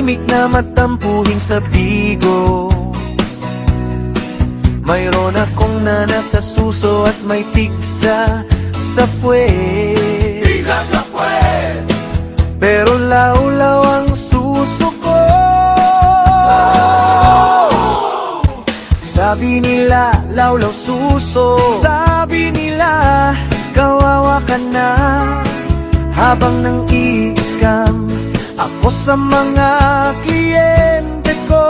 tahimik na matampuhin sa Bigo. Mayroon akong nana sa suso at may pigsa sa puwet. Pizza sa puwet. Pero laulaw ang suso ko. Sabi nila, lawlaw suso. Sabi nila, kawawa ka na. Habang nang i-scam ako sa mga kliyente ko.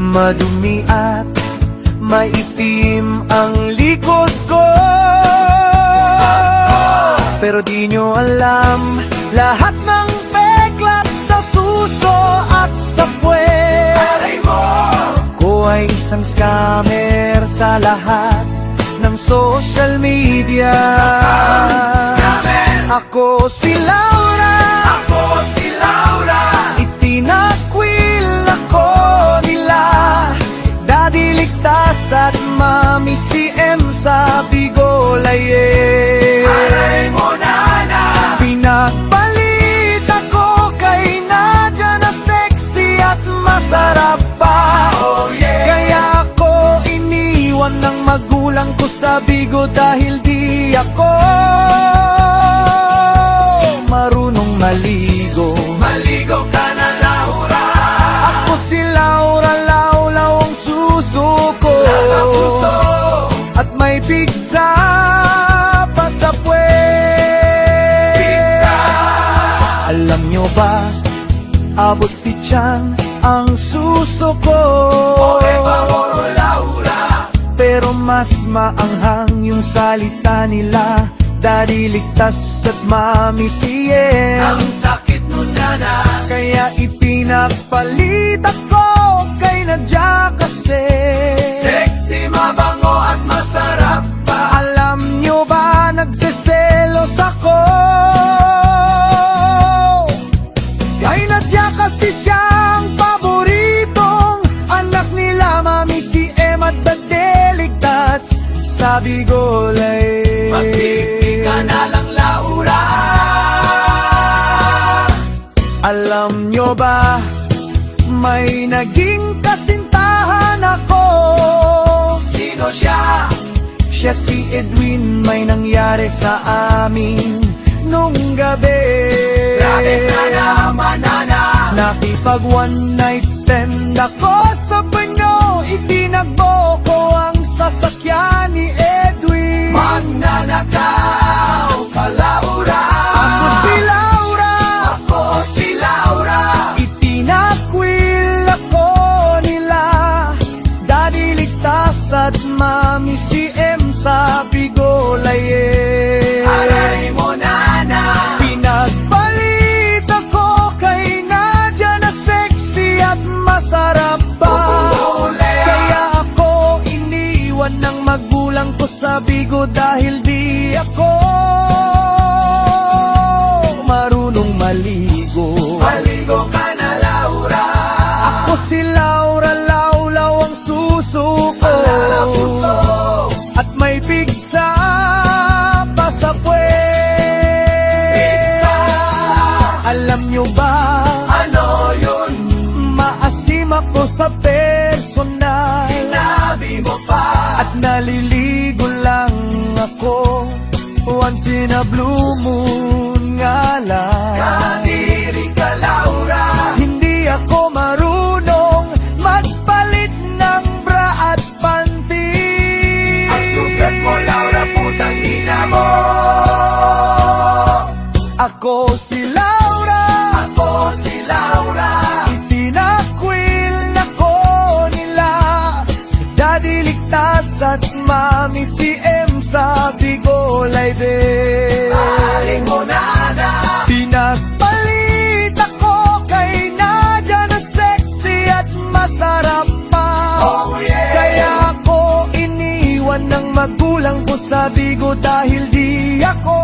Madumi at maitim ang likod ko. Pero di nyo alam, lahat ng peklap sa suso at sa puwet ko ay isang scammer sa lahat ng social media. Ako si Laura, Ako si Laura. itinakwil ako nila. Daddy Ligtas at Mami CM sa Bigo Laye. Aray mo nana. Pinagpalit ako kay Nadia na sexy at masarap pa. Oh yeah. Kaya ako iniwan ng magulang ko sa Bigo dahil di ako marunong maligo. Maligo ka na Laura. Ako si Laura, lawlaw ang suso ko. Lawlaw suso. At may pizza pa sa puwet. Pizza. Alam nyo ba, abot pityan ang suso ko. Oe paboro Laura. Pero mas maanghang yung salita nila. Daddy Ligtas at Mami CM. Ang sakit mo nana. Kaya ipinagpalit ako kay Nadia kasi Sexy, mabango at masarap pa. alam nyo ba, nagsiselos ako kay Nadia kasi siyang paboritong anak nila Mami CM at Daddy Ligtas sa Bigo Laye. Magtipi ka na lang Laura. Alam nyo ba, may naging kasintahan ako. Sino siya? Siya si Edwin, may nangyari sa amin nung gabi. Grabe ka naman nana. Nakipag one night stand ako sa banyo. Itinagbo ko ang sasakyan ni Edwin. Magnanakaw ka Laura. Ako si Laura, Ako si Laura. itinakwil ako nila. Daddy Ligtas at Mami CM sa Bigo Laye. Aray mo nana. Pinagpalit ako kay Nadia na sexy at masarap pa. Ule. Kaya ako iniwan ng magulang ko sa Bigo dahil di ako marunong maligo. Maligo ka na Laura. Ako si Laura, lawlaw ang suso ko. Lawlaw suso. At may pigsa pa sa puwet. Pizza. Alam nyo ba, Ano yun? maasim ako sa personal. Sinabi mo pa. At naliligo lang ako once in a blue moon nga lang. Kadiri ka Laura. Hindi ako marunong magpalit ng bra at panty. Ang tugat mo Laura, putang ina mo. Ako si Laura, Ako si Laura. itinakwil ako nila. Daddy Ligtas at Mami CM sa Bigo Live. Aling mo nana. Pinagpalit ako kay Nadia na sexy at masarap pa. Oh yeah. Kaya ako iniwan ng magulang ko sa Bigo dahil di ako